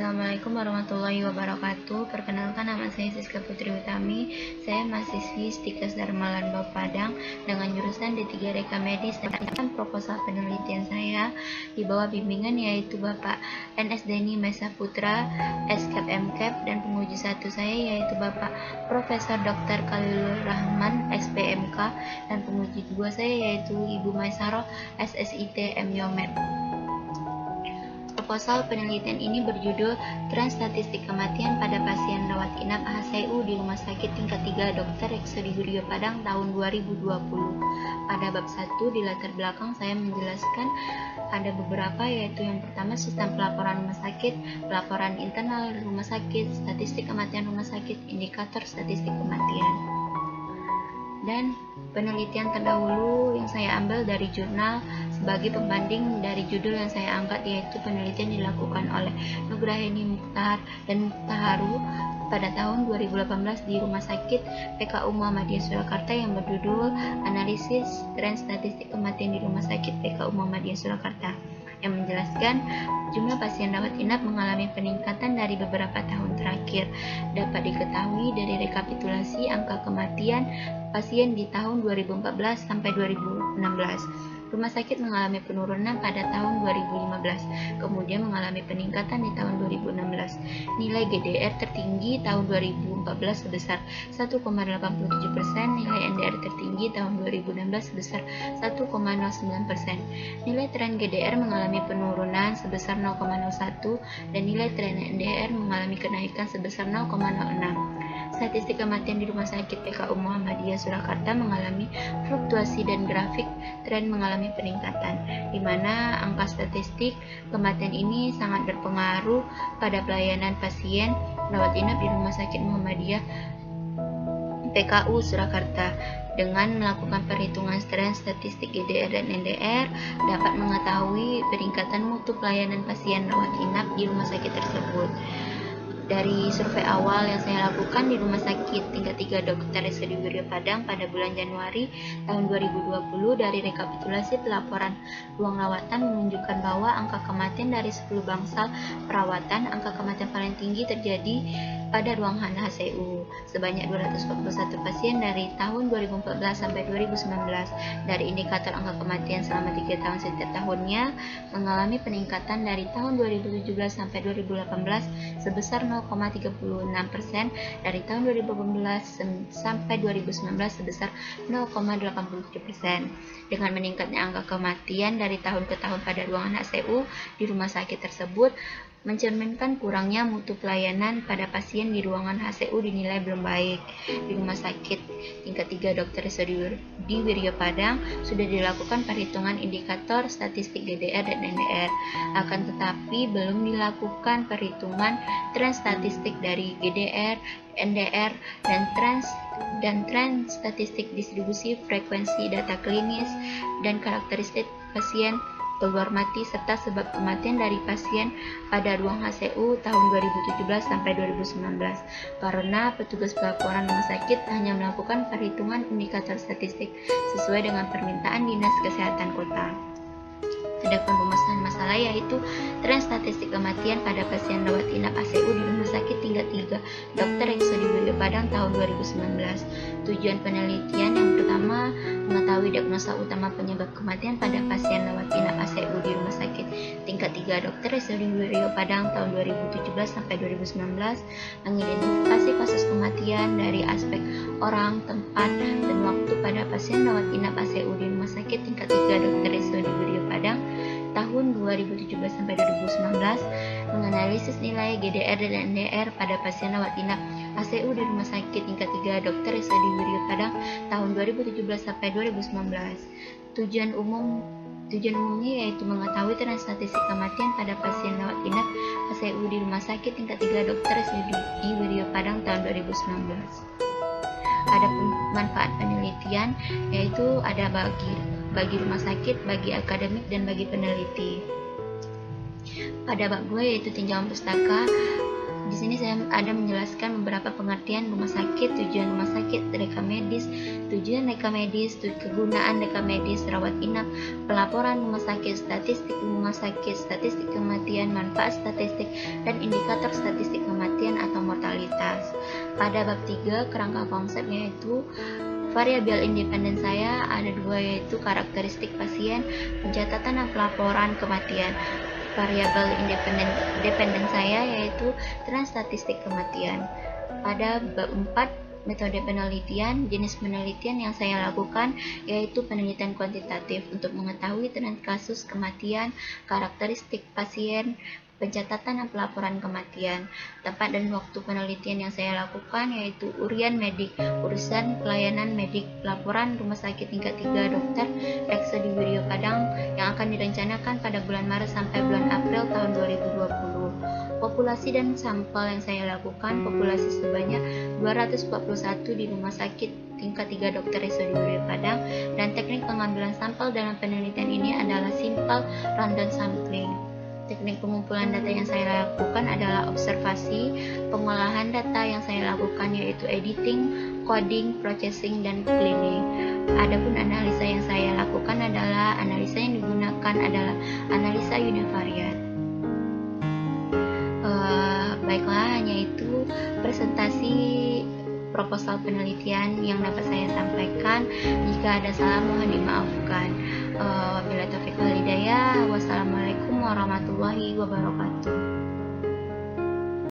Assalamualaikum warahmatullahi wabarakatuh. Perkenalkan, nama saya Siska Putri Utami. Saya mahasiswi Stikes Dharma Lanbau Padang dengan jurusan D3 Reka Medis, dan proposal penelitian saya di bawah bimbingan yaitu Bapak NS Denny Mesa Putra, SCAP MCAP, dan penguji satu saya yaitu Bapak Profesor Dr. Khalilur Rahman, SPMK, dan penguji dua saya yaitu Ibu Maisaro, SSIT MYomed. Proposal penelitian ini berjudul Tren Statistik Kematian pada Pasien Rawat Inap HCU di Rumah Sakit Tingkat 3 Dr. Eksodi Wiryo Padang tahun 2020. Pada bab 1 di latar belakang saya menjelaskan ada beberapa, yaitu yang pertama sistem pelaporan rumah sakit, pelaporan internal rumah sakit, statistik kematian rumah sakit, indikator statistik kematian. Dan penelitian terdahulu yang saya ambil dari jurnal sebagai pembanding dari judul yang saya angkat, yaitu penelitian dilakukan oleh Nugraheni Mukhtar dan Muktaharu pada tahun 2018 di Rumah Sakit PKU Muhammadiyah Surakarta yang berjudul Analisis Tren Statistik Kematian di Rumah Sakit PKU Muhammadiyah Surakarta, yang menjelaskan jumlah pasien rawat inap mengalami peningkatan dari beberapa tahun terakhir. Dapat diketahui dari rekapitulasi angka kematian pasien di tahun 2014 sampai 2016. Rumah sakit mengalami penurunan pada tahun 2015, kemudian mengalami peningkatan di tahun 2016. Nilai GDR tertinggi tahun 2014 sebesar 1,87%, nilai NDR tertinggi tahun 2016 sebesar 1,09%. Nilai tren GDR mengalami penurunan sebesar 0,01 dan nilai tren NDR mengalami kenaikan sebesar 0,06. Statistik kematian di Rumah Sakit PKU Muhammadiyah Surakarta mengalami fluktuasi dan grafik tren mengalami peningkatan, di mana angka statistik kematian ini sangat berpengaruh pada pelayanan pasien rawat inap di Rumah Sakit Muhammadiyah PKU Surakarta. Dengan melakukan perhitungan tren statistik GDR dan NDR, dapat mengetahui peningkatan mutu pelayanan pasien rawat inap di rumah sakit tersebut. Dari survei awal yang saya lakukan di Rumah Sakit Tingkat 3 Dr. Eksodi Wiryo Padang pada bulan Januari tahun 2020, dari rekapitulasi pelaporan ruang rawatan menunjukkan bahwa angka kematian dari 10 bangsal perawatan, angka kematian paling tinggi terjadi pada ruang HCU sebanyak 241 pasien dari tahun 2014 sampai 2019. Dari indikator angka kematian selama 3 tahun setiap tahunnya mengalami peningkatan dari tahun 2017 sampai 2018 sebesar 0,36%, dari tahun 2018 sampai 2019 sebesar 0,87%. Dengan meningkatnya angka kematian dari tahun ke tahun pada ruangan HCU di rumah sakit tersebut mencerminkan kurangnya mutu pelayanan pada pasien di ruangan HCU dinilai belum baik. Di Rumah Sakit Tingkat 3 Dr. Eksodi Wiryo Padang sudah dilakukan perhitungan indikator statistik GDR dan NDR, akan tetapi belum dilakukan perhitungan tren statistik dari GDR, NDR, dan tren statistik distribusi frekuensi data klinis dan karakteristik pasien keluar mati serta sebab kematian dari pasien pada ruang HCU tahun 2017 sampai 2019, karena petugas pelaporan rumah sakit hanya melakukan perhitungan indikator statistik sesuai dengan permintaan Dinas Kesehatan Kota. Sedangkan rumusan masalah yaitu tren statistik kematian pada pasien rawat inap HCU di Rumah Sakit Tingkat 3 Dr. Eksodi Wiryo Padang tahun 2019. Tujuan penelitian yang pertama, mengetahui diagnosa utama penyebab kematian pada pasien rawat inap HCU di Rumah Sakit Tingkat 3 Dr. Eksodi Wiryo Padang tahun 2017 sampai 2019, mengidentifikasi kasus kematian dari aspek orang, tempat, dan waktu pada pasien rawat inap HCU di Rumah Sakit Tingkat 3 Dr. Eksodi Wiryo Padang tahun 2017 sampai 2019, menganalisis nilai GDR dan NDR pada pasien rawat inap HCU di Rumah Sakit Tingkat 3 Dr. Eksodi Wiryo Padang tahun 2017 sampai 2019. Tujuan umumnya yaitu mengetahui tren statistik kematian pada pasien rawat inap HCU di Rumah Sakit Tingkat 3 Dr. Eksodi Wiryo Padang tahun 2019. Ada manfaat penelitian, yaitu ada bagi rumah sakit, bagi akademik, dan bagi peneliti. Pada bab 2 yaitu tinjauan pustaka, Di sini saya ada menjelaskan beberapa pengertian rumah sakit, tujuan rumah sakit, reka medis, tujuan reka medis, kegunaan reka medis, rawat inap, pelaporan rumah sakit, statistik rumah sakit, statistik kematian, manfaat statistik, dan indikator statistik kematian atau mortalitas. Pada bab 3, kerangka konsep yaitu variabel independen saya ada 2, yaitu karakteristik pasien, pencatatan dan pelaporan kematian. Variabel independen saya yaitu tren statistik kematian. Pada bab 4, metode penelitian, jenis penelitian yang saya lakukan yaitu penelitian kuantitatif untuk mengetahui tren kasus kematian, karakteristik pasien, pencatatan dan pelaporan kematian. Tempat dan waktu penelitian yang saya lakukan yaitu Urian Medik, urusan pelayanan medik, laporan rumah sakit tingkat 3 Dr. Eksodi Wiryo Padang yang akan direncanakan pada bulan Maret sampai bulan April tahun 2020. Populasi dan sampel yang saya lakukan, populasi sebanyak 241 di rumah sakit tingkat 3 Dr. Eksodi Wiryo Padang, dan teknik pengambilan sampel dalam penelitian ini adalah simple random sampling. Teknik pengumpulan data yang saya lakukan adalah observasi. Pengolahan data yang saya lakukan yaitu editing, coding, processing, dan cleaning. Adapun analisa yang saya lakukan adalah analisa yang digunakan adalah analisa univariat. Baiklah, hanya itu presentasi proposal penelitian yang dapat saya sampaikan. Jika ada salah mohon dimaafkan. Wabillahi taufiq wal hidayah. Wassalamualaikum warahmatullahi wabarakatuh.